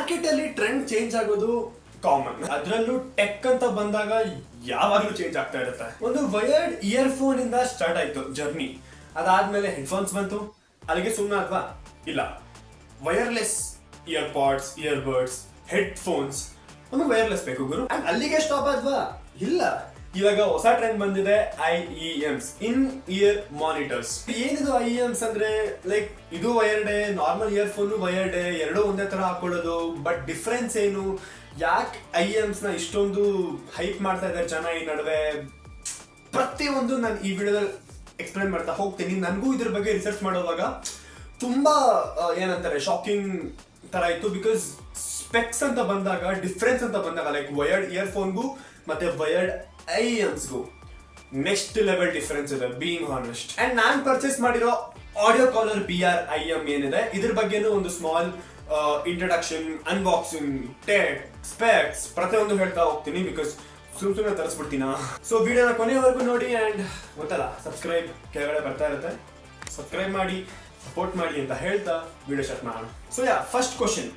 Market ಅಲ್ಲಿ trend change ಆಗೋದು common. ಅದರಲ್ಲೂ ಟೆಕ್ ಅಂತ ಬಂದಾಗ ಯಾವಾಗ್ಲೂ ಚೇಂಜ್ ಆಗ್ತಾ ಇರುತ್ತೆ. ಒಂದು ವಯರ್ಡ್ ಇಯರ್ಫೋನ್ ಇಂದ ಸ್ಟಾರ್ಟ್ ಆಯ್ತು ಜರ್ನಿ. ಅದಾದ್ಮೇಲೆ ಹೆಡ್ಫೋನ್ಸ್ ಬಂತು. ಅಲ್ಲಿಗೆ ಸುಮ್ಮನೆ ಅಥವಾ ಇಲ್ಲ, ವೈರ್ಲೆಸ್ ಇಯರ್ಪಾಡ್ಸ್, ಇಯರ್ಬಡ್ಸ್, ಹೆಡ್ಫೋನ್ಸ್, ನಮಗೆ ವೈರ್ಲೆಸ್ ಬೇಕು ಗುರು. ಅಲ್ಲಿಗೆ ಸ್ಟಾಪ್ ಆದ್ವಾ? ಇಲ್ಲ, ಇವಾಗ ಹೊಸ ಟ್ರೆಂಡ್ ಬಂದಿದೆ, IEMs, ಇನ್ ಇಯರ್ ಮಾನಿಟರ್ಸ್. ಏನಿದು IEMs ಅಂದ್ರೆ ಲೈಕ್ ಇದು ವೈರ್ಡೆ, ನಾರ್ಮಲ್ ಇಯರ್ಫೋನ್ ವೈರ್ಡೆ, ಎರಡೂ ಒಂದೇ ತರ ಹಾಕೊಳ್ಳೋದು. ಬಟ್ ಡಿಫ್ರೆನ್ಸ್ ಏನು? ಯಾಕೆ IEMs ನ ಇಷ್ಟೊಂದು ಹೈಪ್ ಮಾಡ್ತಾ ಇದ್ದಾರೆ ಜನ ಈ ನಡುವೆ? ಪ್ರತಿಯೊಂದು ನಾನು ಈ ವಿಡಿಯೋದಲ್ಲಿ ಎಕ್ಸ್ಪ್ಲೈನ್ ಮಾಡ್ತಾ ಹೋಗ್ತೀನಿ. ನನಗೂ ಇದ್ರ ಬಗ್ಗೆ ರಿಸರ್ಚ್ ಮಾಡೋವಾಗ ತುಂಬಾ ಏನಂತಾರೆ ಶಾಕಿಂಗ್ ತರ ಇತ್ತು. ಬಿಕಾಸ್ ಸ್ಪೆಕ್ಸ್ ಅಂತ ಬಂದಾಗ, ಡಿಫ್ರೆನ್ಸ್ ಅಂತ ಬಂದಾಗ, ಲೈಕ್ ವಯರ್ಡ್ ಇಯರ್ಫೋನ್ಗೂ ಮತ್ತೆ ವಯರ್ಡ್ IEMsಗೂ ನೆಕ್ಸ್ಟ್ ಲೆವೆಲ್ ಡಿಫರೆನ್ಸ್ ಇದೆ, being honest. And non purchase ಮಾಡಿರೋ ಆಡಿಯೋ ಕಾಲರ್ BR IM ಏನಿದೆ, ಇದ್ರ ಬಗ್ಗೆನೂ ಒಂದು small introduction, unboxing, tech, specs ಪ್ರತಿಯೊಂದು ಹೇಳ್ತಾ ಹೋಗ್ತೀನಿ. ಬಿಕಾಸ್ ಸುಮ್ಮನೆ ತರಿಸ್ಬಿಡ್ತೀನ. ಸೊ ವಿಡಿಯೋನ ಕೊನೆವರೆಗೂ ನೋಡಿ. ಅಂಡ್ ಗೊತ್ತಲ್ಲ, ಸಬ್ಸ್ಕ್ರೈಬ್ ಕೆಳಗಡೆ ಬರ್ತಾ ಇರುತ್ತೆ, ಸಬ್ಸ್ಕ್ರೈಬ್ ಮಾಡಿ, ಸಪೋರ್ಟ್ ಮಾಡಿ ಅಂತ ಹೇಳ್ತಾ ವಿಡಿಯೋ ಸ್ಟಾರ್ಟ್ ಮಾಡೋಣ. ಸೊ ಫಸ್ಟ್ ಕ್ವಶನ್,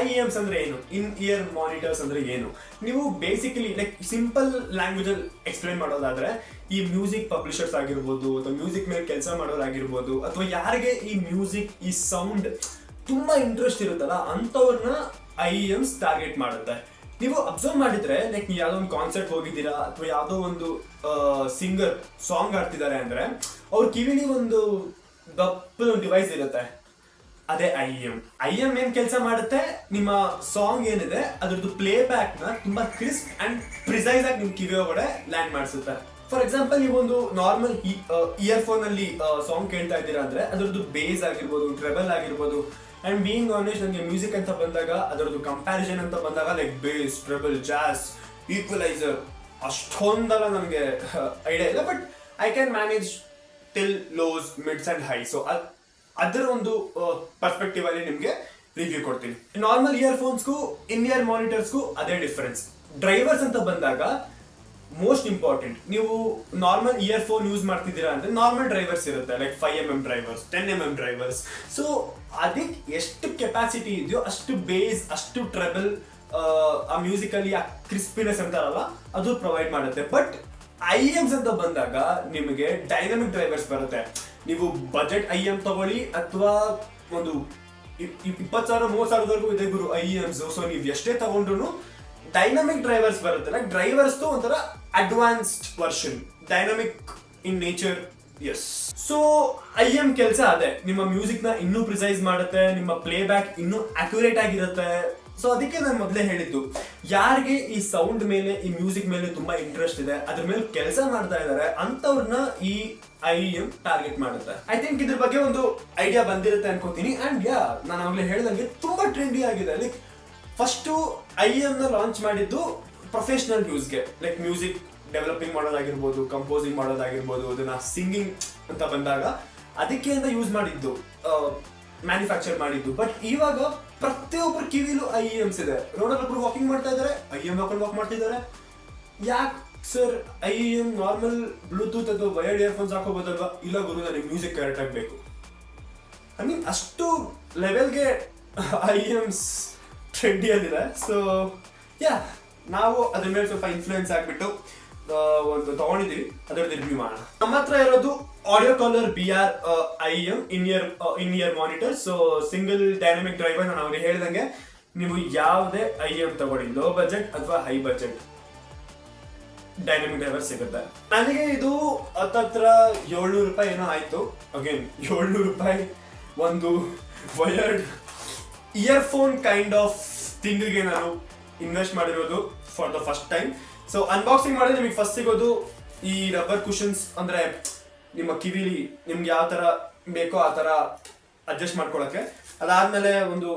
IEMs ಅಂದ್ರೆ ಏನು? ಇನ್ ಇಯರ್ ಮಾನಿಟರ್ಸ್ ಅಂದ್ರೆ ಏನು? ನೀವು ಬೇಸಿಕಲಿ ಲೈಕ್ ಸಿಂಪಲ್ ಲ್ಯಾಂಗ್ವೇಜ್ ಅಲ್ಲಿ ಎಕ್ಸ್ಪ್ಲೈನ್ ಮಾಡೋದಾದ್ರೆ, ಈ ಮ್ಯೂಸಿಕ್ ಪಬ್ಲಿಷರ್ಸ್ ಆಗಿರ್ಬೋದು, ಅಥವಾ ಮ್ಯೂಸಿಕ್ ಮೇಲೆ ಕೆಲಸ ಮಾಡೋರಾಗಿರ್ಬೋದು, ಅಥವಾ ಯಾರಿಗೆ ಈ ಮ್ಯೂಸಿಕ್, ಈ ಸೌಂಡ್ ತುಂಬಾ ಇಂಟ್ರೆಸ್ಟ್ ಇರುತ್ತಲ್ಲ, ಅಂತವ್ರನ್ನ IEMs ಟಾರ್ಗೆಟ್ ಮಾಡುತ್ತೆ. ನೀವು ಅಬ್ಸರ್ವ್ ಮಾಡಿದ್ರೆ, ಲೈಕ್ ನೀವು ಯಾವ್ದೋ ಒಂದು ಕಾನ್ಸರ್ಟ್ ಹೋಗಿದ್ದೀರಾ, ಅಥವಾ ಯಾವ್ದೋ ಒಂದು ಸಿಂಗರ್ ಸಾಂಗ್ ಆಡ್ತಿದ್ದಾರೆ ಅಂದ್ರೆ, ಅವ್ರ ಕಿವಿಲಿ ಒಂದು ದಪ್ಪದ ಡಿವೈಸ್ ಇರುತ್ತೆ, ಅದೇ IEM ಏನ್ ಕೆಲಸ ಮಾಡುತ್ತೆ? ನಿಮ್ಮ ಸಾಂಗ್ ಏನಿದೆ ಅದ್ರದ್ದು ಪ್ಲೇ ಬ್ಯಾಕ್ ನ ತುಂಬಾ ಕ್ರಿಸ್ಪ್ ಅಂಡ್ ಪ್ರಿಸೈಸ್ ಆಗಿ ನಿಮ್ ಕಿವಿ ಒಳಗಡೆ ಲ್ಯಾಂಡ್ ಮಾಡಿಸುತ್ತೆ. ಫಾರ್ ಎಕ್ಸಾಂಪಲ್, ನೀವೊಂದು ನಾರ್ಮಲ್ ಇಯರ್ಫೋನ್ ಅಲ್ಲಿ ಸಾಂಗ್ ಕೇಳ್ತಾ ಇದ್ದೀರಾ ಅಂದ್ರೆ, ಅದರದ್ದು ಬೇಸ್ ಆಗಿರ್ಬೋದು, ಟ್ರೆಬಲ್ ಆಗಿರ್ಬೋದು. ಅಂಡ್ ಬೀಯಿಂಗ್ ಆನೆಸ್ಟ್, ನನಗೆ ಮ್ಯೂಸಿಕ್ ಅಂತ ಬಂದಾಗ, ಅದರದ್ದು ಕಂಪ್ಯಾರಿಸನ್ ಅಂತ ಬಂದಾಗ, like bass, treble, jazz, equalizer ಅಷ್ಟೊಂದಲ್ಲ ನನಗೆ ಐಡಿಯಾ ಇಲ್ಲ. But I can manage till lows, mids and high. So ಅದರ ಒಂದು ಪರ್ಸ್ಪೆಕ್ಟಿವ್ ಅಲ್ಲಿ ನಿಮ್ಗೆ ರಿವ್ಯೂ ಕೊಡ್ತೀನಿ. ನಾರ್ಮಲ್ ಇಯರ್ಫೋನ್ಸ್ಗೂ ಇನ್ ಇಯರ್ ಮಾನಿಟರ್ಸ್ಗೂ ಅದೇ ಡಿಫರೆನ್ಸ್. ಡ್ರೈವರ್ಸ್ ಅಂತ ಬಂದಾಗ ಮೋಸ್ಟ್ ಇಂಪಾರ್ಟೆಂಟ್, ನೀವು ನಾರ್ಮಲ್ ಇಯರ್ಫೋನ್ ಯೂಸ್ ಮಾಡ್ತಿದ್ದೀರಾ ಅಂದ್ರೆ ನಾರ್ಮಲ್ ಡ್ರೈವರ್ಸ್ ಇರುತ್ತೆ, like 5mm drivers, 10mm drivers. So ಅದಕ್ಕೆ ಎಷ್ಟು ಕೆಪಾಸಿಟಿ ಇದೆಯೋ ಅಷ್ಟು ಬೇಸ್, ಅಷ್ಟು ಟ್ರೆಬಲ್, ಆ ಮ್ಯೂಸಿಕ್ ಅಲ್ಲಿ ಆ ಕ್ರಿಸ್ಪಿನೆಸ್ ಅಂತಾರಲ್ಲ, ಅದು ಪ್ರೊವೈಡ್ ಮಾಡುತ್ತೆ. ಬಟ್ IEMs ಅಂತ ಬಂದಾಗ ನಿಮಗೆ ಡೈನಮಿಕ್ ಡ್ರೈವರ್ಸ್ ಬರುತ್ತೆ. ನೀವು ಬಜೆಟ್ IEM ತಗೊಳ್ಳಿ, ಅಥವಾ ಒಂದು 20,000-30,000ವರೆಗೂ ಇದೆ ಗುರು IEMs. ಸೊ ನೀವು ಎಷ್ಟೇ ತಗೊಂಡ್ರು ಡೈನಮಿಕ್ ಡ್ರೈವರ್ಸ್ ಬರುತ್ತೆ. ಲೈಕ್ ಡ್ರೈವರ್ಸ್ ಒಂಥರ advanced version, dynamic in nature. Yes, so IEM ಕೆಲಸ ಅದೇ, ನಿಮ್ಮ ಮ್ಯೂಸಿಕ್ ನ ಇನ್ನೂ ಪ್ರಿಸೈಸ್ ಮಾಡುತ್ತೆ, ನಿಮ್ಮ ಪ್ಲೇ ಬ್ಯಾಕ್ ಇನ್ನೂ ಅಕ್ಯುರೇಟ್ ಆಗಿರುತ್ತೆ. ಸೊ ಅದಕ್ಕೆ ನಾನು ಮೊದಲೇ ಹೇಳಿದ್ದು, ಯಾರಿಗೆ ಈ ಸೌಂಡ್ ಮೇಲೆ, ಈ ಮ್ಯೂಸಿಕ್ ಮೇಲೆ ತುಂಬಾ ಇಂಟ್ರೆಸ್ಟ್ ಇದೆ, ಅದ್ರ ಮೇಲೆ ಕೆಲಸ ಮಾಡ್ತಾ ಇದ್ದಾರೆ, ಅಂತವ್ರನ್ನ ಈ IEM ಟಾರ್ಗೆಟ್ ಮಾಡುತ್ತೆ. ಐ ಥಿಂಕ್ ಇದ್ರ ಬಗ್ಗೆ ಒಂದು ಐಡಿಯಾ ಬಂದಿರುತ್ತೆ ಅನ್ಕೋತೀನಿ. ಅಂಡ್ ನಾನು ಆಗ್ಲೇ ಹೇಳ್ದಂಗೆ ತುಂಬಾ ಟ್ರೆಂಡಿ ಆಗಿದೆ. ಲೈಕ್ ಫಸ್ಟ್ IEM ನ ಲಾಂಚ್ ಮಾಡಿದ್ದು ಪ್ರೊಫೆಷನಲ್ ಯೂಸ್ಗೆ, ಲೈಕ್ ಮ್ಯೂಸಿಕ್ ಡೆವಲಪಿಂಗ್ ಮಾಡೋದಾಗಿರ್ಬೋದು, ಕಂಪೋಸಿಂಗ್ ಮಾಡೋದಾಗಿರ್ಬೋದು, ಅದನ್ನ ಸಿಂಗಿಂಗ್ ಅಂತ ಬಂದಾಗ ಅದಕ್ಕೆ ಅಂತ ಯೂಸ್ ಮಾಡಿದ್ದು, ಮ್ಯಾನುಫ್ಯಾಕ್ಚರ್ ಮಾಡಿದ್ದು. ಬಟ್ ಇವಾಗ ಪ್ರತಿಯೊಬ್ಬರ ಕಿವಿಲೂ IEMs ಇದೆ. ರೋಡಲ್ಲಿ ಒಬ್ರು ವಾಕಿಂಗ್ ಮಾಡ್ತಾ ಇದ್ದಾರೆ, IEM ಹಾಕೊಂಡು ವಾಕ್ ಮಾಡ್ತಿದ್ದಾರೆ. ಯಾಕೆ ಸರ್ IEM ನಾರ್ಮಲ್ ಬ್ಲೂಟೂತ್ ಅಥವಾ ವೈರ್ಡ್ ಇಯರ್ಫೋನ್ಸ್ ಹಾಕೋಬೋದಲ್ವಾ? ಇಲ್ಲ ಗುರು, ನನಗೆ ಮ್ಯೂಸಿಕ್ ಕರೆಕ್ಟ್ ಆಗಬೇಕು. ಐ ಮೀನ್ ಅಷ್ಟು ಲೆವೆಲ್ಗೆ IEMs ಟ್ರೆಂಡಿಯಲ್ಲಿದೆ. ಸೊ ನಾವು ಅದ್ರ ಮೇಲೆ ಸ್ವಲ್ಪ ಇನ್ಫ್ಲೂಯೆನ್ಸ್ ಆಗಿಬಿಟ್ಟು ಒಂದು ತಗೊಂಡಿದ್ದೀವಿ, ಅದರದ್ದು ರಿವ್ಯೂ ಮಾಡೋಣ. ನಮ್ಮ ಹತ್ರ ಇರೋದು audio collar BR IEM in ear monitor. So single dynamic driver. ನಾನು ಅವ್ರಿಗೆ ಹೇಳ್ದಂಗೆ, ನೀವು ಯಾವುದೇ IEM ತಗೊಳ್ಳಿ, ಲೋ ಬಜೆಟ್ ಅಥವಾ ಹೈ ಬಜೆಟ್, ಡೈನಮಿಕ್ ಡ್ರೈವರ್ ಸಿಗುತ್ತೆ. ನನಗೆ ಇದು ಹತ್ತತ್ರ 700 ರೂಪಾಯಿ ಏನೋ ಆಯ್ತು. ಅಗೇನ್ 700 ರೂಪಾಯಿ ಒಂದು ವಯರ್ಡ್ ಇಯರ್ಫೋನ್ ಕೈಂಡ್ ಆಫ್ ಥಿಂಗ್ಗೆ ನಾನು ಇನ್ವೆಸ್ಟ್ ಮಾಡಿರೋದು for the first time. So unboxing ಮಾಡಿದ್ರೆ ನಿಮಗೆ ಫಸ್ಟ್ ಸಿಗೋದು ಈ ರಬ್ಬರ್ ಕುಷನ್ಸ್. ಅಂದ್ರೆ ನಿಮ್ಮ ಕಿವಿಲಿ ನಿಮ್ಗೆ ಯಾವ ತರ ಬೇಕೋ ಆ ತರ ಅಡ್ಜಸ್ಟ್ ಮಾಡ್ಕೊಳಕ್ಕೆ. ಅದಾದ್ಮೇಲೆ ಒಂದು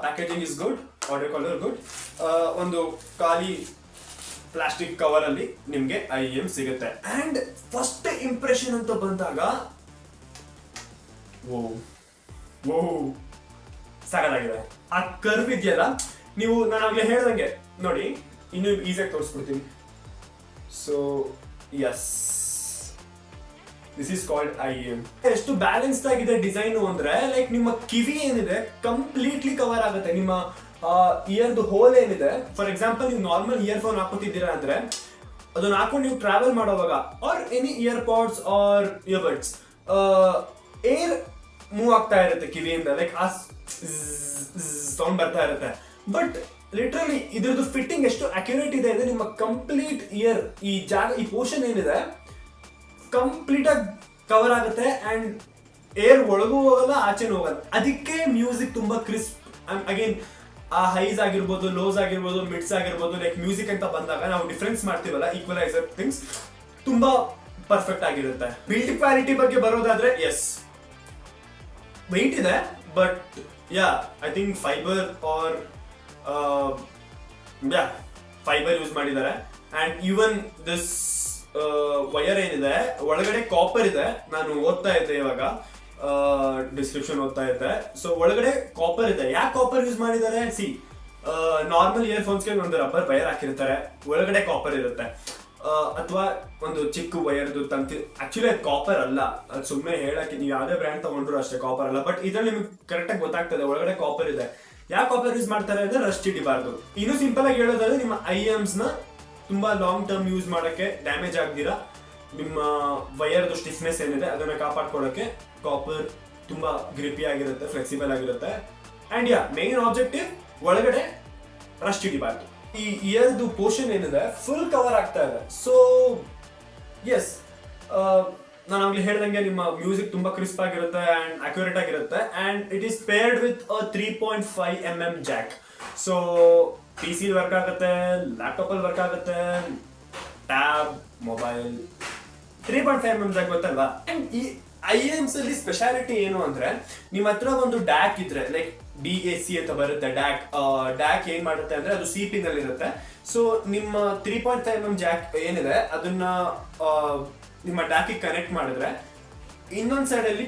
packaging is good, audio caller good. ಒಂದು ಖಾಲಿ ಪ್ಲಾಸ್ಟಿಕ್ ಕವರ್ ಅಲ್ಲಿ ನಿಮ್ಗೆ IEM ಸಿಗುತ್ತೆ. ಅಂಡ್ ಫಸ್ಟ್ ಇಂಪ್ರೆಷನ್ ಅಂತ ಬಂದಾಗ, ಓ ಸಾಕಾಗಿದೆ. ಆ ಕರ್ವ್ ಇದೆಯಲ್ಲ, ನೀವು ನಾನು ಆಗ್ಲೇ ಹೇಳ್ದಂಗೆ ನೋಡಿ, ಇನ್ನು ಈಸಿಯಾಗಿ ತೋರಿಸ್ಬಿಡ್ತೀನಿ. So yes, this is called IEM. ಎಷ್ಟು ಬ್ಯಾಲೆನ್ಸ್ಡ್ ಆಗಿದೆ ಡಿಸೈನ್ ಅಂದ್ರೆ, ಲೈಕ್ ನಿಮ್ಮ ಕಿವಿ ಏನಿದೆ ಕಂಪ್ಲೀಟ್ಲಿ ಕವರ್ ಆಗುತ್ತೆ. ನಿಮ್ಮ ಇಯರ್ದು ಹೋಲ್ ಏನಿದೆ, ಫಾರ್ ಎಕ್ಸಾಂಪಲ್ ನೀವು ನಾರ್ಮಲ್ ಇಯರ್ಫೋನ್ ಹಾಕೋತಿದ್ದೀರಾ ಅಂದ್ರೆ ಅದನ್ನ ಹಾಕೊಂಡು ನೀವು ಟ್ರಾವೆಲ್ ಮಾಡೋವಾಗ or any ear pods or earbuds air move ಆಗ್ತಾ ಇರುತ್ತೆ ಕಿವಿಯಿಂದ, ಲೈಕ್ ಆ ಸೌಂಡ್ ಬರ್ತಾ ಇರುತ್ತೆ. ಬಟ್ ಲಿಟ್ರಲಿ ಇದ್ರದ್ದು ಫಿಟ್ಟಿಂಗ್ ಎಷ್ಟು ಅಕ್ಯುರೇಟ್ ಇದೆ ಅಂದ್ರೆ ನಿಮ್ಮ ಕಂಪ್ಲೀಟ್ ಇಯರ್ ಈ ಜಾಗ ಈ ಪೋರ್ಷನ್ ಏನಿದೆ ಕಂಪ್ಲೀಟ್ ಆಗಿ ಕವರ್ ಆಗುತ್ತೆ ಅಂಡ್ ಏರ್ ಒಳಗೂ ಹೋಗಲ್ಲ ಆಚೆನೂ ಹೋಗಲ್ಲ. ಅದಕ್ಕೆ ಮ್ಯೂಸಿಕ್ ತುಂಬಾ ಕ್ರಿಸ್ಪ್. ಅಗೇನ್ ಆ ಹೈಸ್ ಆಗಿರ್ಬೋದು, ಲೋಸ್ ಆಗಿರ್ಬೋದು, ಮಿಡ್ಸ್ ಆಗಿರ್ಬೋದು, ಲೈಕ್ ಮ್ಯೂಸಿಕ್ ಅಂತ ಬಂದಾಗ ನಾವು ಡಿಫ್ರೆನ್ಸ್ ಮಾಡ್ತೀವಲ್ಲ, ಈಕ್ವಲೈಸರ್ ಥಿಂಗ್ಸ್ ತುಂಬಾ ಪರ್ಫೆಕ್ಟ್ ಆಗಿರುತ್ತೆ. ಬಿಲ್ಡ್ ಕ್ವಾಲಿಟಿ ಬಗ್ಗೆ ಬರೋದಾದ್ರೆ ಎಸ್ ವೆಯ್ಟ್ ಇದೆ, but ya I think fibre or fibre use ಮಾಡಿದ್ದಾರೆ. ಅಂಡ್ ಈವನ್ ದಿಸ್ ವಯರ್ ಏನಿದೆ ಒಳಗಡೆ ಕಾಪರ್ ಇದೆ. ನಾನು ಓದ್ತಾ ಇದ್ದೆ ಇವಾಗ ಡಿಸ್ಕ್ರಿಪ್ಷನ್ ಓದ್ತಾ ಇದ್ದೆ. ಸೊ ಒಳಗಡೆ ಕಾಪರ್ ಇದೆ. ಯಾಕೆ ಕಾಪರ್ ಯೂಸ್ ಮಾಡಿದ್ದಾರೆ? ಸಿ ನಾರ್ಮಲ್ ಇಯರ್ಫೋನ್ಸ್ಗೆ ಒಂದು ರಬ್ಬರ್ ವೈರ್ ಹಾಕಿರ್ತಾರೆ, ಒಳಗಡೆ ಕಾಪರ್ ಇರುತ್ತೆ. ಅಥವಾ ಒಂದು ಚಿಕ್ಕ ವೈರ್ದು ತಂತಿ. ಆಕ್ಚುಲಿ ಅದು ಕಾಪರ್ ಅಲ್ಲ, ಅದು ಸುಮ್ಮನೆ ಹೇಳಕ್ಕೆ ನೀವು ಯಾವುದೇ ಬ್ರ್ಯಾಂಡ್ ತಗೊಂಡ್ರು ಅಷ್ಟೇ ಕಾಪರ್ ಅಲ್ಲ. ಬಟ್ ಇದ್ರಲ್ಲಿ ನಿಮ್ಗೆ ಕರೆಕ್ಟಾಗಿ ಗೊತ್ತಾಗ್ತದೆ ಒಳಗಡೆ ಕಾಪರ್ ಇದೆ. ಯಾಕೆ ಕಾಪರ್ ಯೂಸ್ ಮಾಡ್ತಾರೆ ಅಂದ್ರೆ ರಸ್ಟ್ ಹಿಡಿಬಾರ್ದು. ಇನ್ನು ಸಿಂಪಲ್ ಆಗಿ ಹೇಳೋದಾದ್ರೆ ನಿಮ್ಮ IEMs ನ ತುಂಬಾ ಲಾಂಗ್ ಟರ್ಮ್ ಯೂಸ್ ಮಾಡಕ್ಕೆ, ಡ್ಯಾಮೇಜ್ ಆಗ್ದಿರಾ ನಿಮ್ಮ ವೈರ್ದು ಸ್ಟಿಫ್ನೆಸ್ ಏನಿದೆ ಅದನ್ನ ಕಾಪಾಡ್ಕೊಳ್ಳೋಕೆ ಕಾಪರ್ ತುಂಬಾ ಗ್ರಿಪಿ ಆಗಿರುತ್ತೆ, ಫ್ಲೆಕ್ಸಿಬಲ್ ಆಗಿರುತ್ತೆ. ಅಂಡ್ ಯಾ ಮೇನ್ ಆಬ್ಜೆಕ್ಟಿವ್ ಒಳಗಡೆ ರಸ್ಟ್ ಹಿಡಿಬಾರ್ದು. ಈ ಇಯರ್ದು ಪೋರ್ಷನ್ ಏನಿದೆ ಫುಲ್ ಕವರ್ ಆಗ್ತಾ ಇದೆ. ಸೊ ಎಸ್, ನಾನು ಆಗ್ಲೇ ಹೇಳ್ದಂಗೆ ನಿಮ್ಮ ಮ್ಯೂಸಿಕ್ ತುಂಬಾ ಕ್ರಿಸ್ಪ್ ಆಗಿರುತ್ತೆ ಅಂಡ್ ಅಕ್ಯುರೇಟ್ ಆಗಿರುತ್ತೆ. And it is paired with 3.5mm jack. So PC work ಆಗುತ್ತೆ, ಲ್ಯಾಪ್ಟಾಪ್ ಅಲ್ಲಿ ವರ್ಕ್ ಆಗುತ್ತೆ, ಟ್ಯಾಬ್, ಮೊಬೈಲ್. 3.5mm ಜಾಕ್ ಗೊತ್ತಲ್ವಾ? ಅಂಡ್ ಈ IEMs ಅಲ್ಲಿ ಸ್ಪೆಷಾಲಿಟಿ ಏನು ಅಂದ್ರೆ ನಿಮ್ಮ ಹತ್ರ ಒಂದು ಡ್ಯಾಕ್ ಇದ್ರೆ, ಲೈಕ್ DAC ಅಂತ ಬರುತ್ತೆ ಡ್ಯಾಕ್ ಏನ್ ಮಾಡುತ್ತೆ ಅಂದ್ರೆ ಅದು CP ನಲ್ಲಿ ಇರುತ್ತೆ. ಸೊ ನಿಮ್ಮ 3.5mm ಜಾಕ್ ಏನಿದೆ ಅದನ್ನ ನಿಮ್ಮ ಡ್ಯಾಕಿಗೆ ಕನೆಕ್ಟ್ ಮಾಡಿದ್ರೆ ಇನ್ನೊಂದ್ ಸೈಡ್ ಅಲ್ಲಿ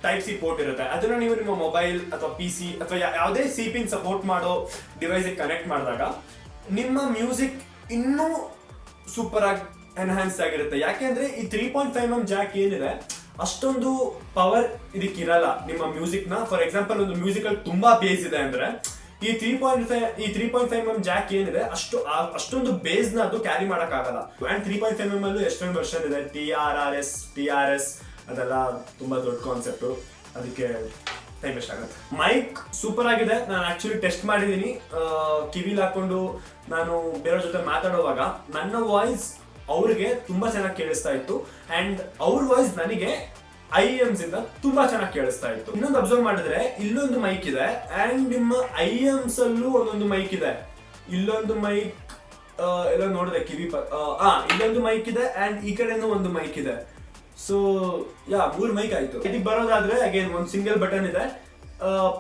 Type-C ಪೋರ್ಟ್ ಇರುತ್ತೆ. ಅದನ್ನ ನೀವು ನಿಮ್ಮ ಮೊಬೈಲ್ ಅಥವಾ PC ಅಥವಾ ಯಾವುದೇ CP ಸಪೋರ್ಟ್ ಮಾಡೋ ಡಿವೈಸ್ ಕನೆಕ್ಟ್ ಮಾಡಿದಾಗ ನಿಮ್ಮ ಮ್ಯೂಸಿಕ್ ಇನ್ನೂ ಸೂಪರ್ ಆಗಿ ಎನ್ಹಾನ್ಸ್ ಆಗಿರುತ್ತೆ. ಯಾಕೆಂದ್ರೆ ಈ 3.5mm ಜಾಕ್ ಏನಿದೆ ಅಷ್ಟೊಂದು ಪವರ್ ಇದಕ್ಕಿರಲ್ಲ ನಿಮ್ಮ ಮ್ಯೂಸಿಕ್ ನ. ಫಾರ್ ಎಕ್ಸಾಂಪಲ್ ಒಂದು ಮ್ಯೂಸಿಕ್ ಅಲ್ಲಿ ತುಂಬಾ ಬೇಸ್ ಇದೆ ಅಂದ್ರೆ ಈ 3.5mm ಜಾಕ್ ಏನಿದೆ ಅಷ್ಟೊಂದು ಬೇಸ್ ನ ಅದು ಕ್ಯಾರಿ ಮಾಡಕ್ ಆಗಲ್ಲ. ಅಂಡ್ 3.5mm ಅಲ್ಲೂ ಎಷ್ಟೊಂದು ವರ್ಷನ್ ಇದೆ, TRS ಅದೆಲ್ಲ ತುಂಬಾ ದೊಡ್ಡ ಕಾನ್ಸೆಪ್ಟ್, ಅದಕ್ಕೆ ಟೈಮ್ ವೇಸ್ಟ್ ಆಗುತ್ತೆ. ಮೈಕ್ ಸೂಪರ್ ಆಗಿದೆ. ನಾನು ಆಕ್ಚುಲಿ ಟೆಸ್ಟ್ ಮಾಡಿದೀನಿ. ಕಿವಿಲಿ ಹಾಕೊಂಡು ನಾನು ಬೇರೆಯವ್ರ ಜೊತೆ ಮಾತಾಡುವಾಗ ನನ್ನ ವಾಯ್ಸ್ ಅವ್ರಿಗೆ ತುಂಬಾ ಚೆನ್ನಾಗಿ ಕೇಳಿಸ್ತಾ ಇತ್ತು ಅಂಡ್ ಅವ್ರ ವಾಯ್ಸ್ ನನಗೆ IEMs ಇಂದ ತುಂಬಾ ಚೆನ್ನಾಗಿ ಕೇಳಿಸ್ತಾ ಇತ್ತು. ಇನ್ನೊಂದು ಅಬ್ಸರ್ವ್ ಮಾಡಿದ್ರೆ ಇಲ್ಲೊಂದು ಮೈಕ್ ಇದೆ ಅಂಡ್ ನಿಮ್ಮ IEMs ಅಲ್ಲೂ ಒಂದೊಂದು ಮೈಕ್ ಇದೆ. ಇಲ್ಲೊಂದು ಮೈಕ್ ಎಲ್ಲ ನೋಡಿದೆ ಕಿವಿ ಇಲ್ಲೊಂದು ಮೈಕ್ ಇದೆ ಅಂಡ್ ಈ ಕಡೆನೂ ಒಂದು ಮೈಕ್ ಇದೆ. ಸೊ ಯಾ 3 ಮೈಕ್ ಆಯ್ತು. ಇದಕ್ಕೆ ಬರೋದಾದ್ರೆ ಅಗೇನ್ ಒಂದು ಸಿಂಗಲ್ ಬಟನ್ ಇದೆ,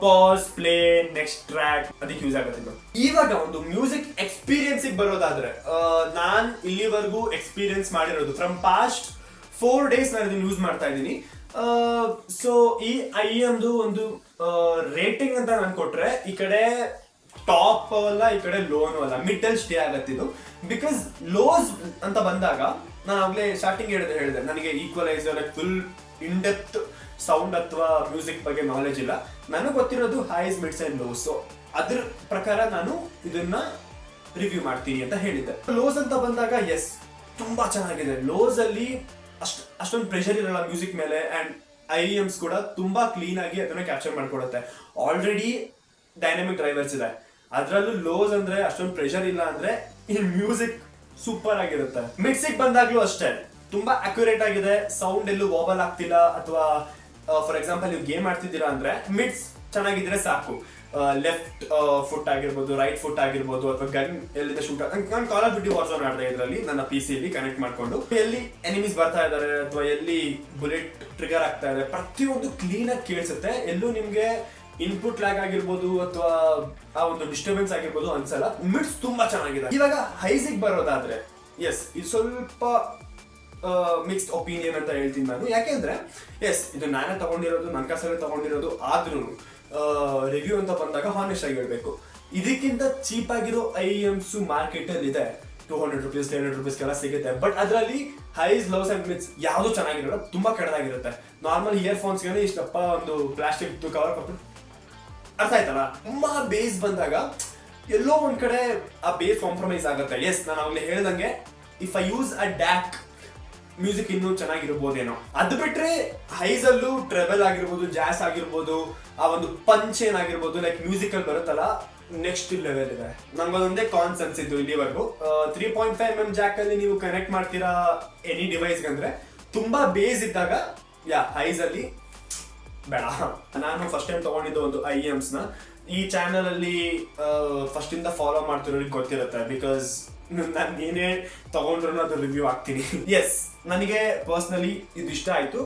ಪಾಸ್, ಪ್ಲೇ, ನೆಕ್ಸ್ಟ್ ಟ್ರ್ಯಾಕ್, ಅದಕ್ಕೆ ಯೂಸ್ ಆಗುತ್ತೆ. ಇವಾಗ ಒಂದು ಮ್ಯೂಸಿಕ್ ಎಕ್ಸ್ಪೀರಿಯನ್ಸ್ ಬರೋದಾದ್ರೆ ನಾನ್ ಇಲ್ಲಿವರೆಗೂ ಎಕ್ಸ್ಪೀರಿಯನ್ಸ್ ಮಾಡಿರೋದು ಫ್ರಮ್ ಪಾಸ್ಟ್ 4 days ನಾನು ಇದನ್ನ ಯೂಸ್ ಮಾಡ್ತಾ ಇದ್ದೀನಿ. ಸೊ ಈ IEMದು ಒಂದು ರೇಟಿಂಗ್ ಅಂತ ನಾನು ಕೊಟ್ರೆ ಈ ಕಡೆ ಟಾಪ್ ಅಲ್ಲ, ಈ ಕಡೆ ಲೋನು ಅಲ್ಲ, ಮಿಡಲ್ ಸ್ಟೇ ಆಗತ್ತೆ ಇದು. ಬಿಕಾಸ್ ಲೋಸ್ ಅಂತ ಬಂದಾಗ ನಾನು ಆಗ್ಲೇ ಸ್ಟಾರ್ಟಿಂಗ್ ಹೇಳಿದೆ ನನಗೆ equaliser full in depth sound ಅಥವಾ ಮ್ಯೂಸಿಕ್ ಬಗ್ಗೆ ನಾಲೆಜ್ ಇಲ್ಲ. ನನಗೆ ಗೊತ್ತಿರೋದು ಹೈಸ್, ಮಿಡ್ಸ್ ಅಂಡ್ ಲೋಸ್. ಸೊ ಅದ್ರ ಪ್ರಕಾರ ನಾನು ಇದನ್ನ ರಿವ್ಯೂ ಮಾಡ್ತೀನಿ ಅಂತ ಹೇಳಿದ್ದೆ. ಲೋಸ್ ಅಂತ ಬಂದಾಗ ಎಸ್ ತುಂಬಾ ಚೆನ್ನಾಗಿದೆ. ಲೋಸ್ ಅಲ್ಲಿ ಅಷ್ಟೊಂದು ಪ್ರೆಷರ್ ಇರಲ್ಲ ಮ್ಯೂಸಿಕ್ ಮೇಲೆ ಅಂಡ್ IEMs ಕೂಡ ತುಂಬಾ ಕ್ಲೀನ್ ಆಗಿ ಅದನ್ನ ಕ್ಯಾಪ್ಚರ್ ಮಾಡ್ಕೊಡುತ್ತೆ. ಆಲ್ರೆಡಿ ಡೈನಾಮಿಕ್ ಡ್ರೈವರ್ಸ್ ಇದೆ, ಅದರಲ್ಲೂ ಲೋಸ್ ಅಂದ್ರೆ ಅಷ್ಟೊಂದು ಪ್ರೆಷರ್ ಇಲ್ಲ ಅಂದ್ರೆ ಈ ಮ್ಯೂಸಿಕ್ ಸೂಪರ್ ಆಗಿರುತ್ತೆ. ಮಿಕ್ಸಿಗೆ ಬಂದಾಗ್ಲೂ ಅಷ್ಟೇ ತುಂಬಾ ಅಕ್ಯುರೇಟ್ ಆಗಿದೆ. ಸೌಂಡ್ ಎಲ್ಲೂ ವಾಬಲ್ ಆಗ್ತಿಲ್ಲ. ಅಥವಾ ಫಾರ್ ಎಕ್ಸಾಂಪಲ್ ನೀವು ಗೇಮ್ ಆಡ್ತಿದ್ದೀರಾ ಅಂದ್ರೆ ಮಿಡ್ಸ್ ಚೆನ್ನಾಗಿದ್ರೆ ಸಾಕು. ಲೆಫ್ಟ್ ಫುಟ್ ಆಗಿರ್ಬೋದು, ರೈಟ್ ಫುಟ್ ಆಗಿರ್ಬೋದು, ಅಥವಾ ಗನ್ ಎಲ್ಲಿಂದ ಶೂಟ್. ನಾನು ಕಾಲ್ ಆಫ್ ಡ್ಯೂಟಿ ವಾರ್ಝೋನ್ ಆಡ್ದೆ ಇದರಲ್ಲಿ ನನ್ನ PC-ಯಲ್ಲಿ ಕನೆಕ್ಟ್ ಮಾಡ್ಕೊಂಡು. ಎಲ್ಲಿ ಎನಿಮೀಸ್ ಬರ್ತಾ ಇದಾರೆ ಅಥವಾ ಎಲ್ಲಿ ಬುಲೆಟ್ ಟ್ರಿಗರ್ ಆಗ್ತಾ ಇದೆ ಪ್ರತಿಯೊಂದು ಕ್ಲೀನ್ ಆಗಿ ಕೇಳಿಸುತ್ತೆ. ಎಲ್ಲೂ ನಿಮ್ಗೆ ಇನ್ಪುಟ್ ಲ್ಯಾಗ್ ಆಗಿರ್ಬೋದು ಅಥವಾ ಆ ಒಂದು ಡಿಸ್ಟರ್ಬೆನ್ಸ್ ಆಗಿರ್ಬೋದು ಅನ್ಸಲ್ಲ. ಮಿಡ್ಸ್ ತುಂಬಾ ಚೆನ್ನಾಗಿದೆ. ಇವಾಗ ಹೈಸಿಗೆ ಬರೋದಾದ್ರೆ ಎಸ್ ಇದು ಸ್ವಲ್ಪ ಮಿಕ್ಸ್ಡ್ ಒಪಿನಿಯನ್ ಅಂತ ಹೇಳ್ತೀನಿ ನಾನು. ಯಾಕೆಂದ್ರೆ ಎಸ್ ಇದು ನಾನೇ ತಗೊಂಡಿರೋದು, ನನ್ನ ಕಾಸಲ್ಲೇ ತಗೊಂಡಿರೋದು. ಆದ್ರೂ ರಿವ್ಯೂ ಅಂತ ಬಂದಾಗ ಹಾನೆಸ್ಟ್ ಆಗಿ ಹೇಳ್ಬೇಕು, ಇದಕ್ಕಿಂತ ಚೀಪ್ ಆಗಿರೋ IEMs ಮಾರ್ಕೆಟ್ ಅಲ್ಲಿ ಇದೆ. 200 rupees 300 rupees ಸಿಗುತ್ತೆ. ಬಟ್ ಅದರಲ್ಲಿ ಹೈಸ್, ಲೋಸ್ ಅಂಡ್ ಮಿಡ್ಸ್ ಯಾವುದು ಚೆನ್ನಾಗಿರಲ್ಲ, ತುಂಬಾ ಕೆಟ್ಟದಾಗಿರುತ್ತೆ. ನಾರ್ಮಲ್ ಇಯರ್ಫೋನ್ಸ್ಗೆ ಇಷ್ಟಪ್ಪ ಒಂದು ಪ್ಲಾಸ್ಟಿಕ್ ಕವರ್ ಕೊಟ್ಟು ಅರ್ಥ ಆಯ್ತಲ್ಲ? ತುಂಬಾ ಬೇಸ್ ಬಂದಾಗ ಎಲ್ಲೋ ಒಂದ್ ಕಡೆ ಆ ಬೇಸ್ ಕಾಂಪ್ರಮೈಸ್ ಆಗುತ್ತೆ. ಎಸ್, ನಾನು ಅವಾಗಲೇ ಹೇಳ್ದಂಗೆ if I use a ಡ್ಯಾಕ್ music ಇನ್ನೂ ಚೆನ್ನಾಗಿರ್ಬೋದೇನೋ. ಅದು ಬಿಟ್ರೆ ಹೈಸ್ ಅಲ್ಲೂ ಟ್ರೆಬಲ್ ಆಗಿರ್ಬೋದು, ಜಾಸ್ ಆಗಿರ್ಬೋದು, ಆ ಒಂದು ಪಂಚ್ ಏನಾಗಿರ್ಬೋದು, ಲೈಕ್ ಮ್ಯೂಸಿಕಲ್ ಬರುತ್ತಲ್ಲ, ನೆಕ್ಸ್ಟ್ ಲೆವೆಲ್ ಇದೆ. ನಂಗೊಂದೇ ಕಾನ್ಸ್ ಅನ್ಸಿದ್ದು ಇಲ್ಲಿವರೆಗೂ. 3.5mm ಜಾಕ್ ಅಲ್ಲಿ ನೀವು ಕನೆಕ್ಟ್ ಮಾಡ್ತೀರಾ ಎನಿ ಡಿವೈಸ್ ಅಂದ್ರೆ ತುಂಬಾ ಬೇಸ್ ಇದ್ದಾಗ ಹೈಸ್ ಅಲ್ಲಿ ಬೇಡ. ನಾನು ಫಸ್ಟ್ ಟೈಮ್ ತಗೊಂಡಿದ್ದು ಒಂದು IEMs ನ. ಈ ಚಾನಲ್ ಅಲ್ಲಿ ಫಸ್ಟ್ ಇಂದ ಫಾಲೋ ಮಾಡ್ತಿರೋರಿಗೆ ಗೊತ್ತಿರುತ್ತೆ, ಬಿಕಾಸ್ ನಾನು ಏನೇ ತಗೊಂಡ್ರು ಅದು ರಿವ್ಯೂ ಆಗ್ತೀನಿ. ಎಸ್, ನನಗೆ ಪರ್ಸ್ನಲಿ ಇದು ಇಷ್ಟ ಆಯ್ತು.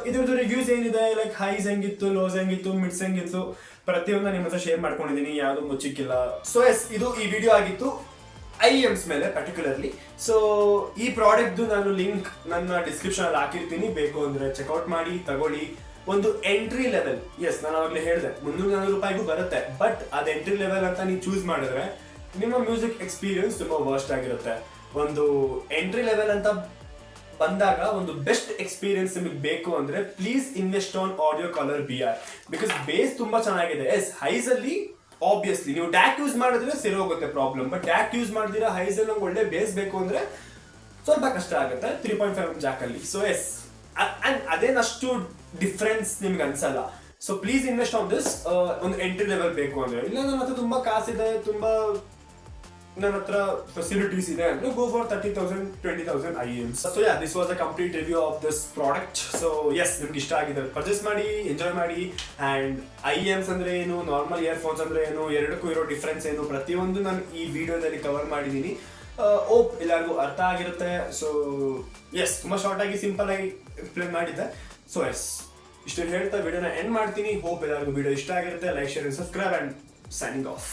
ಇದ್ರದ್ದು ರಿವ್ಯೂಸ್ ಏನಿದೆ, ಲೈಕ್ ಹೈಸ್ ಹೆಂಗಿತ್ತು, ಲೋಸ್ ಹೆಂಗಿತ್ತು, ಮಿಡ್ಸ್ ಹೆಂಗಿತ್ತು, ಪ್ರತಿಯೊಂದು ನಿಮ್ಮ ಹತ್ರ ಶೇರ್ ಮಾಡ್ಕೊಂಡಿದ್ದೀನಿ, ಯಾವುದು ಮುಚ್ಚಿಕ್ಕಿಲ್ಲ. ಸೊ ಎಸ್, ಇದು ಈ ವಿಡಿಯೋ ಆಗಿತ್ತು IEMs ಮೇಲೆ ಪರ್ಟಿಕ್ಯುಲರ್ಲಿ. ಸೊ ಈ ಪ್ರಾಡಕ್ಟ್ ನಾನು ಲಿಂಕ್ ನನ್ನ ಡಿಸ್ಕ್ರಿಪ್ಷನ್ ಅಲ್ಲಿ ಹಾಕಿರ್ತೀನಿ, ಬೇಕು ಅಂದ್ರೆ ಚೆಕ್ಔಟ್ ಮಾಡಿ ತಗೊಳ್ಳಿ. ಒಂದು ಎಂಟ್ರಿ ಲೆವೆಲ್, ಎಸ್ ನಾನು ಅವಾಗಲೇ ಹೇಳಿದೆ 300-400 ರೂಪಾಯಿಗೂ ಬರುತ್ತೆ, ಬಟ್ ಅದು ಎಂಟ್ರಿ ಲೆವೆಲ್ ಅಂತ ನೀವು ಚೂಸ್ ಮಾಡಿದ್ರೆ ನಿಮ್ಮ ಮ್ಯೂಸಿಕ್ ಎಕ್ಸ್ಪೀರಿಯನ್ಸ್ ತುಂಬಾ ವರ್ಸ್ಟ್ ಆಗಿರುತ್ತೆ. ಒಂದು ಎಂಟ್ರಿ ಲೆವೆಲ್ ಅಂತ ಬಂದಾಗ ಒಂದು ಬೆಸ್ಟ್ ಎಕ್ಸ್ಪೀರಿಯನ್ಸ್ ನಿಮಗೆ ಬೇಕು ಅಂದ್ರೆ please invest on audio collar BR, because bass ತುಂಬಾ ಚೆನ್ನಾಗಿದೆ. ಎಸ್, ಹೈಸ್ ಅಲ್ಲಿ ಆಬ್ವಿಯಸ್ಲಿ ನೀವು ಡ್ಯಾಕ್ ಯೂಸ್ ಮಾಡಿದ್ರೆ ಸರಿ ಹೋಗುತ್ತೆ ಪ್ರಾಬ್ಲಮ್, ಬಟ್ ಡ್ಯಾಕ್ ಯೂಸ್ ಮಾಡಿದಿರಾ ಹೈಸ್ ಅಲ್ಲಿ ಒಳ್ಳೆ ಬೇಸ್ ಬೇಕು ಅಂದ್ರೆ ಸ್ವಲ್ಪ ಕಷ್ಟ ಆಗುತ್ತೆ 3.5mm ಜಾಕ್ ಅಲ್ಲಿ. ಸೊ ಎಸ್, ಅದೇನಷ್ಟು ಡಿಫ್ರೆನ್ಸ್ ನಿಮ್ಗೆ ಅನ್ಸಲ್ಲ. So please invest on this. ಒಂದು ಎಂಟ್ರಿ ಲೆವೆಲ್ ಬೇಕು ಅಂದ್ರೆ, ಇಲ್ಲ ನನ್ನ ಹತ್ರ ತುಂಬಾ ಕಾಸಿದೆ, ತುಂಬಾ ನನ್ನ ಹತ್ರ ಫೆಸಿಲಿಟೀಸ್ ಇದೆ ಅಂದ್ರೆ go for 30,000 20,000 IEMs. So this was a complete review of this product. So yes, ನಿಮ್ಗೆ ಇಷ್ಟ ಆಗಿದೆ ಪರ್ಚೇಸ್ ಮಾಡಿ, ಎಂಜಾಯ್ ಮಾಡಿ. ಅಂಡ್ IEMs ಅಂದ್ರೆ ಏನು, ನಾರ್ಮಲ್ ಇಯರ್ಫೋನ್ಸ್ ಅಂದ್ರೆ ಏನು, ಎರಡಕ್ಕೂ ಇರೋ ಡಿಫ್ರೆನ್ಸ್ ಏನು, ಪ್ರತಿಯೊಂದು ನಾನು ಈ ವಿಡಿಯೋದಲ್ಲಿ ಕವರ್ ಮಾಡಿದ್ದೀನಿ. ಓಪ್ ಎಲ್ಲರಿಗೂ ಅರ್ಥ ಆಗಿರುತ್ತೆ. ಸೊ ಎಸ್, ತುಂಬಾ ಶಾರ್ಟ್ ಆಗಿ ಸಿಂಪಲ್ ಆಗಿ ಎಕ್ಸ್ಪ್ಲೇನ್ ಮಾಡಿದ್ದೆ. ಸೊ ಎಸ್, ಇಷ್ಟು ಹೇಳ್ತಾ ವಿಡಿಯೋನ ಎಂಡ್ ಮಾಡ್ತೀನಿ. ಹೋಪ್ ಎಲ್ಲರಿಗೂ ವಿಡಿಯೋ ಇಷ್ಟ ಆಗಿರುತ್ತೆ. Like, share, subscribe and signing off.